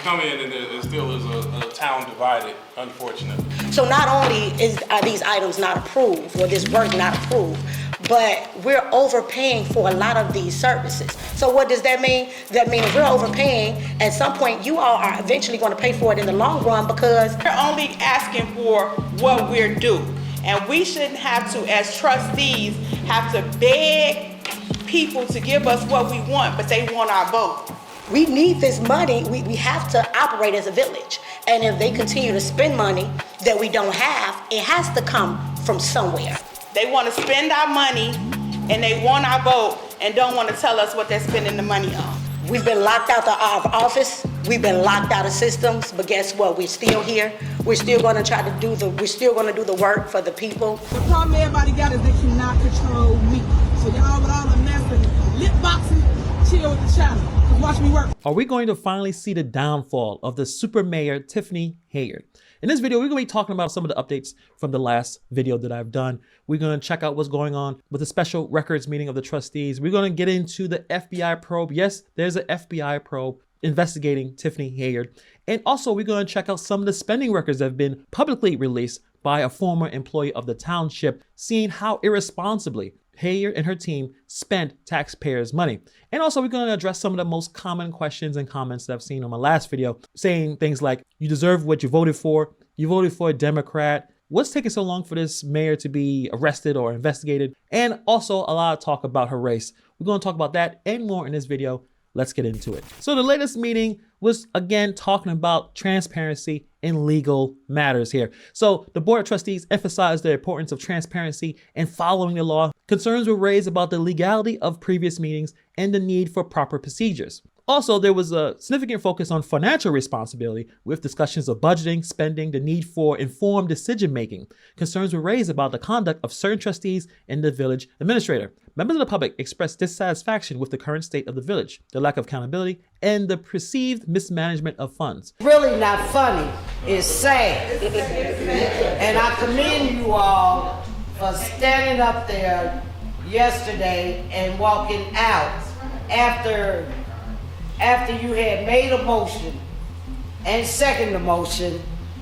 come in and it still is a town divided, unfortunately. So not only are these items not approved, or this work not approved, but we're overpaying for a lot of these services. So what does that mean? That means if we're overpaying, at some point you all are eventually going to pay for it in the long run, because we're only asking for what we're due. And we shouldn't have to, as trustees, have to beg people to give us what we want, but they want our vote. We need this money. We have to operate as a village. And if they continue to spend money that we don't have, it has to come from somewhere. They want to spend our money and they want our vote and don't want to tell us what they're spending the money on. We've been locked out of office. We've been locked out of systems, but guess what? We're still here. We're still going to try to do the work for the people. The problem everybody got is they cannot control me. So y'all with all the mess and lip boxing, chill with the channel. Watch me work. Are we going to finally see the downfall of the super mayor, Tiffany Henyard? In this video, we're going to be talking about some of the updates from the last video that I've done. We're going to check out what's going on with the special records meeting of the trustees. We're going to get into the FBI probe. Yes, there's an FBI probe investigating Tiffany Henyard. And also, we're going to check out some of the spending records that have been publicly released by a former employee of the township, seeing how irresponsibly Henyard and her team spent taxpayers' money. And also, we're going to address some of the most common questions and comments that I've seen on my last video, saying things like, you deserve what you voted for a Democrat, what's taking so long for this mayor to be arrested or investigated, and also a lot of talk about her race. We're going to talk about that and more in this video. Let's get into it. So the latest meeting was again talking about transparency in legal matters here. So the Board of Trustees emphasized the importance of transparency and following the law. Concerns were raised about the legality of previous meetings and the need for proper procedures. Also, there was a significant focus on financial responsibility with discussions of budgeting, spending, the need for informed decision-making. Concerns were raised about the conduct of certain trustees and the village administrator. Members of the public expressed dissatisfaction with the current state of the village, the lack of accountability, and the perceived mismanagement of funds. Really not funny, it's sad. And I commend you all for standing up there yesterday and walking out after you had made a motion and second the motion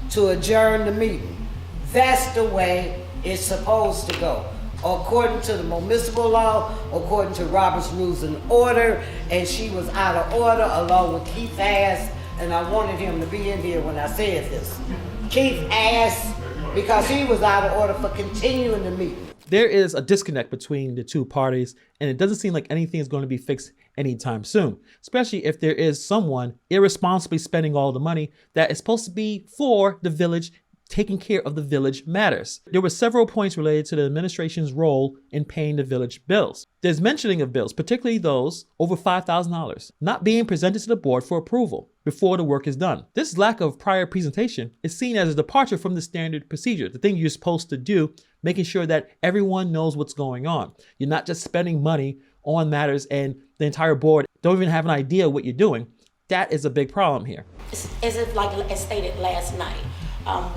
to adjourn the meeting. That's the way it's supposed to go. According to the municipal law, according to Robert's Rules and Order, and she was out of order along with Keith asked, and I wanted him to be in here when I said this. Keith asked because he was out of order for continuing the meeting. There is a disconnect between the two parties, and it doesn't seem like anything is going to be fixed anytime soon, especially if there is someone irresponsibly spending all the money that is supposed to be for the village, taking care of the village matters. There were several points related to the administration's role in paying the village bills. There's mentioning of bills, particularly those over $5,000, not being presented to the board for approval before the work is done. This lack of prior presentation is seen as a departure from the standard procedure, the thing you're supposed to do, making sure that everyone knows what's going on. You're not just spending money on matters and the entire board don't even have an idea what you're doing. That is a big problem here. As if, like as stated last night,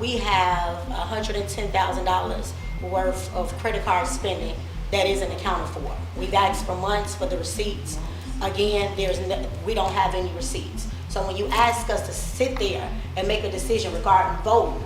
we have $110,000 worth of credit card spending that isn't accounted for. We've asked for months for the receipts. Again, we don't have any receipts. So when you ask us to sit there and make a decision regarding voting,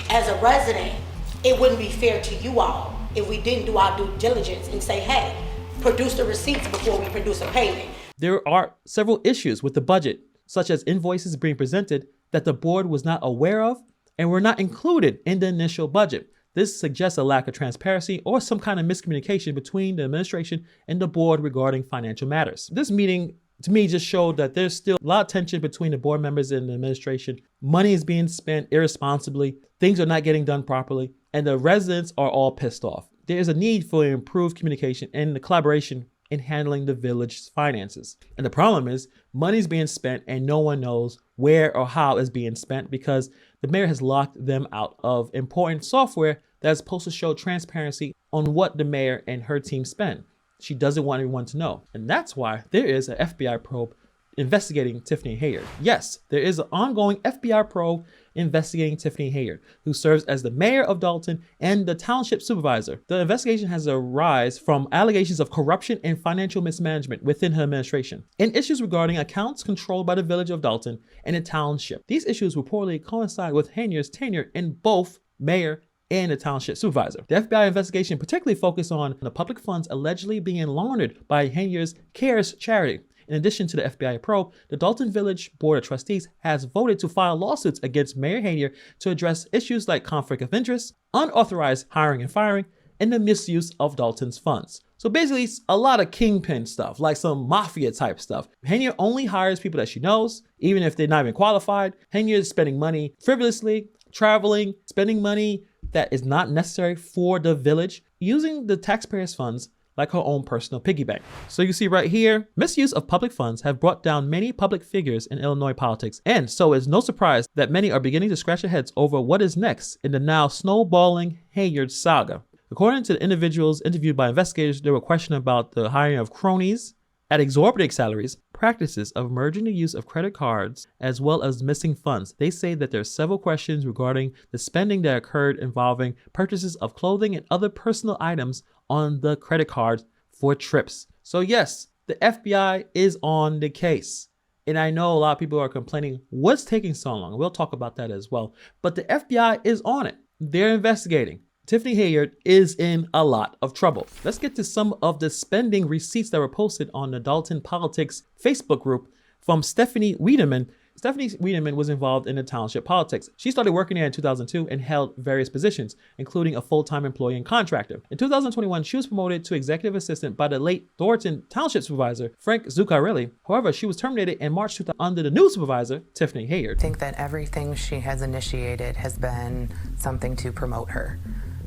as a resident, it wouldn't be fair to you all if we didn't do our due diligence and say, hey, produce the receipts before we produce a payment. There are several issues with the budget, such as invoices being presented that the board was not aware of and were not included in the initial budget. This suggests a lack of transparency or some kind of miscommunication between the administration and the board regarding financial matters. This meeting, to me, just showed that there's still a lot of tension between the board members and the administration. Money is being spent irresponsibly, things are not getting done properly, and the residents are all pissed off. There is a need for improved communication and the collaboration in handling the village's finances. And the problem is money's being spent and no one knows where or how it's being spent because the mayor has locked them out of important software that's supposed to show transparency on what the mayor and her team spend. She doesn't want everyone to know. And that's why there is an FBI probe investigating Tiffany Henyard. Yes, there is an ongoing FBI probe investigating Tiffany Henyard, who serves as the mayor of Dolton and the township supervisor. The investigation has arisen from allegations of corruption and financial mismanagement within her administration, and issues regarding accounts controlled by the village of Dolton and the township. These issues reportedly coincide with Henyard's tenure in both mayor and the township supervisor. The FBI investigation particularly focused on the public funds allegedly being laundered by Henyard's CARES charity. In addition to the FBI probe, the Dolton Village Board of Trustees has voted to file lawsuits against Mayor Henyard to address issues like conflict of interest, unauthorized hiring and firing, and the misuse of Dolton's funds. So basically, it's a lot of kingpin stuff, like some mafia type stuff. Henyard only hires people that she knows, even if they're not even qualified. Henyard is spending money frivolously, traveling, spending money that is not necessary for the village, using the taxpayers' funds like her own personal piggy bank. So you see right here, misuse of public funds have brought down many public figures in Illinois politics. And so it's no surprise that many are beginning to scratch their heads over what is next in the now snowballing Henyard saga. According to the individuals interviewed by investigators, they were questioning about the hiring of cronies at exorbitant salaries, practices of merging the use of credit cards, as well as missing funds. They say that there are several questions regarding the spending that occurred involving purchases of clothing and other personal items on the credit cards for trips. So yes, the FBI is on the case. And I know a lot of people are complaining, what's taking so long? We'll talk about that as well. But the FBI is on it. They're investigating. Tiffany Henyard is in a lot of trouble. Let's get to some of the spending receipts that were posted on the Dolton Politics Facebook group from Stephanie Wiedemann. Stephanie Wiedemann was involved in the township politics. She started working there in 2002 and held various positions, including a full-time employee and contractor. In 2021, she was promoted to executive assistant by the late Dolton Township Supervisor, Frank Zuccarelli. However, she was terminated in March 2000 under the new supervisor, Tiffany Henyard. I think that everything she has initiated has been something to promote her.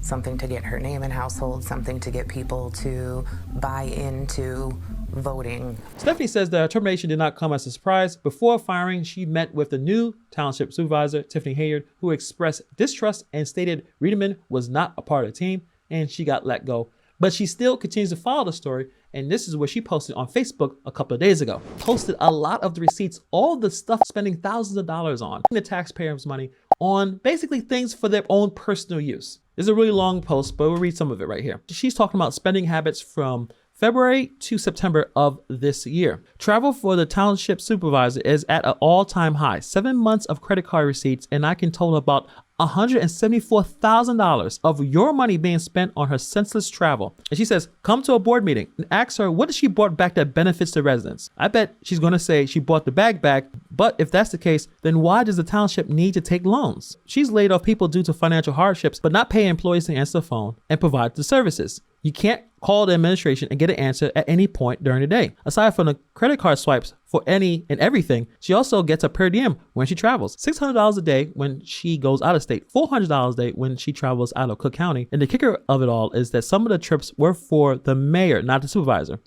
Something to get her name in household, something to get people to buy into voting. Stephanie says that her termination did not come as a surprise. Before firing, she met with the new township supervisor, Tiffany Henyard, who expressed distrust and stated Wiedemann was not a part of the team and she got let go. But she still continues to follow the story, and this is what she posted on Facebook a couple of days ago. Posted a lot of the receipts, all the stuff spending thousands of dollars on, the taxpayers' money on basically things for their own personal use. This is a really long post, but we'll read some of it right here. She's talking about spending habits from February to September of this year. Travel for the township supervisor is at an all-time high. 7 months of credit card receipts, and I can total about $174,000 of your money being spent on her senseless travel. And she says, come to a board meeting and ask her what she brought back that benefits the residents. I bet she's going to say she bought the bag back, but if that's the case, then why does the township need to take loans? She's laid off people due to financial hardships, but not pay employees to answer the phone and provide the services. You can't call the administration and get an answer at any point during the day. Aside from the credit card swipes for any and everything, she also gets a per diem when she travels. $600 a day when she goes out of state, $400 a day when she travels out of Cook County. And the kicker of it all is that some of the trips were for the mayor, not the supervisor.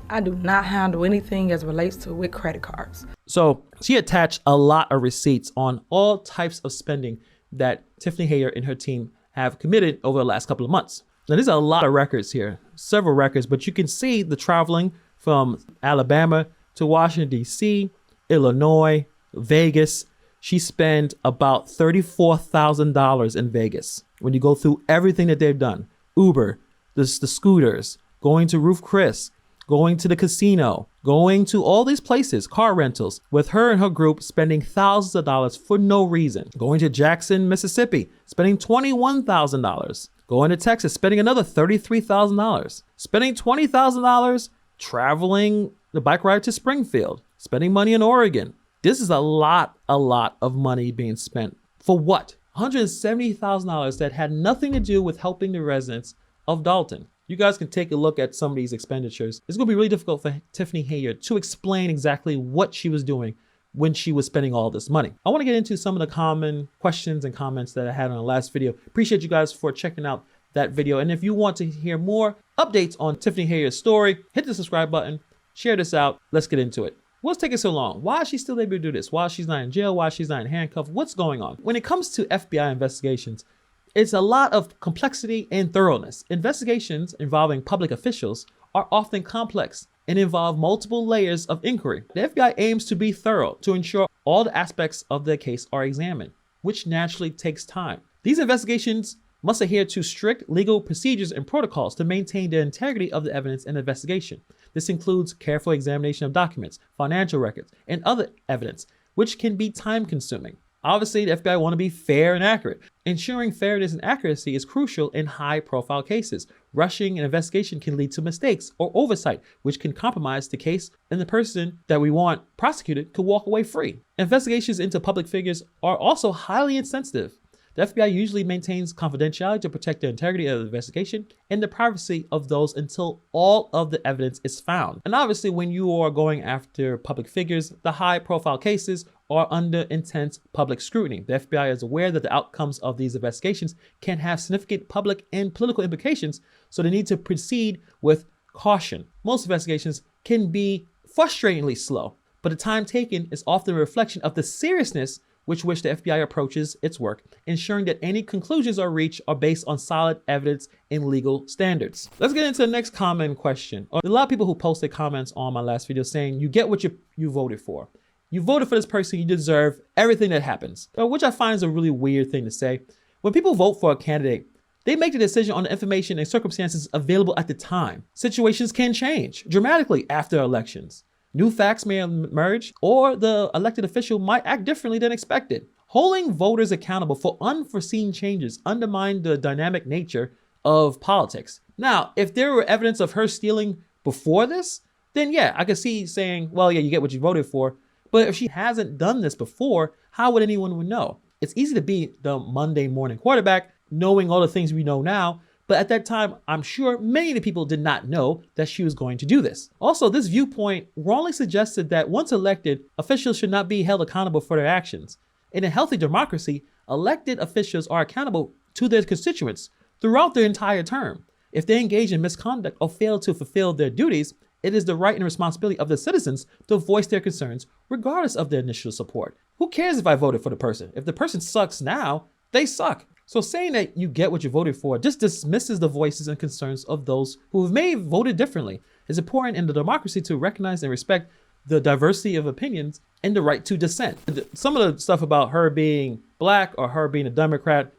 I do not handle anything as relates to with credit cards. So she attached a lot of receipts on all types of spending that Tiffany Henyard and her team have committed over the last couple of months. Now, there's a lot of records here, several records, but you can see the traveling from Alabama to Washington, D.C., Illinois, Vegas. She spent about $34,000 in Vegas. When you go through everything that they've done, Uber, the scooters, going to Ruth Chris, going to the casino, going to all these places, car rentals, with her and her group spending thousands of dollars for no reason. Going to Jackson, Mississippi, spending $21,000. Going to Texas, spending another $33,000. Spending $20,000 traveling the bike ride to Springfield. Spending money in Oregon. This is a lot of money being spent. For what? $170,000 that had nothing to do with helping the residents of Dolton. You guys can take a look at some of these expenditures. It's going to be really difficult for Tiffany Henyard to explain exactly what she was doing when she was spending all this money. I want to get into some of the common questions and comments that I had on the last video. Appreciate you guys for checking out that video. And if you want to hear more updates on Tiffany Henyard's story, hit the subscribe button, share this out. Let's get into it. What's taking so long? Why is she still able to do this? Why she's not in jail? Why she's not in handcuffs? What's going on? When it comes to FBI investigations, it's a lot of complexity and thoroughness. Investigations involving public officials are often complex and involve multiple layers of inquiry. The FBI aims to be thorough to ensure all the aspects of the case are examined, which naturally takes time. These investigations must adhere to strict legal procedures and protocols to maintain the integrity of the evidence and investigation. This includes careful examination of documents, financial records, and other evidence, which can be time-consuming. Obviously, the FBI want to be fair and accurate. Ensuring fairness and accuracy is crucial in high-profile cases. Rushing an investigation can lead to mistakes or oversight, which can compromise the case, and the person that we want prosecuted could walk away free. Investigations into public figures are also highly insensitive. The FBI usually maintains confidentiality to protect the integrity of the investigation and the privacy of those until all of the evidence is found. And obviously, when you are going after public figures, the high-profile cases are under intense public scrutiny. The FBI is aware that the outcomes of these investigations can have significant public and political implications, so they need to proceed with caution. Most investigations can be frustratingly slow, but the time taken is often a reflection of the seriousness with which the FBI approaches its work, ensuring that any conclusions are reached are based on solid evidence and legal standards. Let's get into the next common question. A lot of people who posted comments on my last video saying, you get what you voted for. You voted for this person, you deserve everything that happens, which I find is a really weird thing to say. When people vote for a candidate, they make the decision on the information and circumstances available at the time. Situations can change dramatically after elections. New facts may emerge, or the elected official might act differently than expected. Holding voters accountable for unforeseen changes undermine the dynamic nature of politics. Now, if there were evidence of her stealing before this, then yeah, I could see saying, well, yeah, you get what you voted for. But if she hasn't done this before, how would anyone know? It's easy to be the Monday morning quarterback, knowing all the things we know now. But at that time, I'm sure many of the people did not know that she was going to do this. Also, this viewpoint wrongly suggested that once elected, officials should not be held accountable for their actions. In a healthy democracy, elected officials are accountable to their constituents throughout their entire term. If they engage in misconduct or fail to fulfill their duties, it is the right and responsibility of the citizens to voice their concerns regardless of their initial support. Who cares if I voted for the person? If the person sucks now, they suck. So saying that you get what you voted for just dismisses the voices and concerns of those who may have voted differently. It's important in the democracy to recognize and respect the diversity of opinions and the right to dissent. Some of the stuff about her being black or her being a Democrat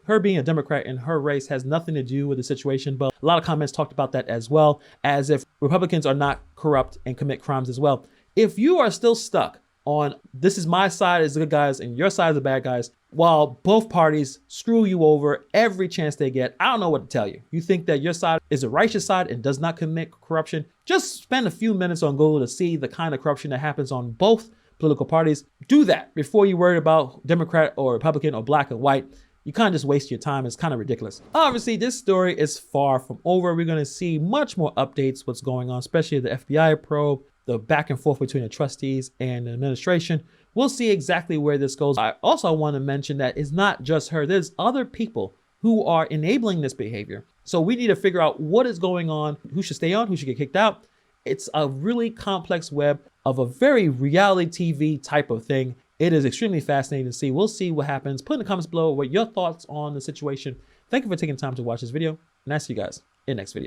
in her race has nothing to do with the situation, but a lot of comments talked about that as well, as if Republicans are not corrupt and commit crimes as well. If you are still stuck on this is my side is the good guys and your side is the bad guys, while both parties screw you over every chance they get, I don't know what to tell you. You think that your side is a righteous side and does not commit corruption? Just spend a few minutes on Google to see the kind of corruption that happens on both political parties. Do that before you worry about Democrat or Republican or black and white. You kind of just waste your time. It's kind of ridiculous. Obviously, this story is far from over. We're going to see much more updates, what's going on, especially the FBI probe, the back and forth between the trustees and the administration. We'll see exactly where this goes. I also want to mention that it's not just her. There's other people who are enabling this behavior. So we need to figure out what is going on, who should stay on, who should get kicked out. It's a really complex web of a very reality TV type of thing. It is extremely fascinating to see. We'll see what happens. Put in the comments below what your thoughts on the situation. Thank you for taking time to watch this video, and I'll see you guys in the next video.